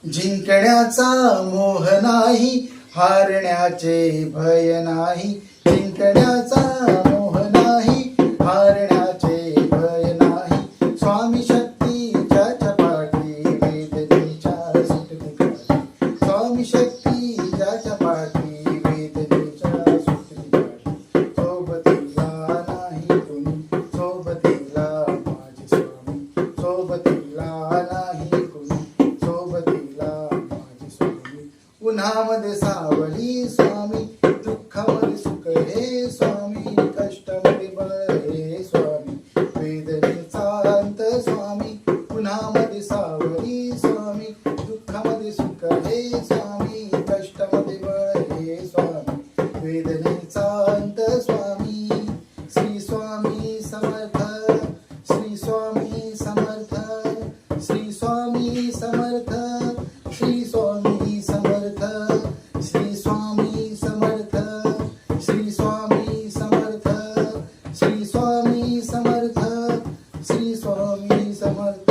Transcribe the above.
जिंकण्याचा मोह नाही, हारण्याचे भय नाही. जिंकण्याचा मोह नाही, हारण्याचे भय नाही. स्वामी शक्ती ज्याच्या पाठी, वेदनेच्या सुटली काठी. स्वामी शक्ती ज्याच्या पाठी, वेदनेच्या सुटली काठी. सोबतीला नाही कोणी, सोबतीला माझे स्वामी. सोबतीला नाही कोणी, सोबतीला माझे स्वामी. उन्हामध्ये सावली स्वामी, दुःखामध्ये सुख हे स्वामी. कष्टामध्ये बळ हे स्वामी, वेदनेचा अंत स्वामी. उन्हामध्ये सावली स्वामी, दुःखामध्ये सुख हे स्वामी. कष्टामध्ये बळ हे स्वामी, वेदनेचा अंत स्वामी. श्री स्वामी समर्थ, श्री स्वामी समर्थ, श्री स्वामी समर्थ, श्री स्वामी समर्थ, श्री स्वामी समर्थ, श्री स्वामी समर्थ, श्री स्वामी समर्थ, श्री स्वामी समर्थ.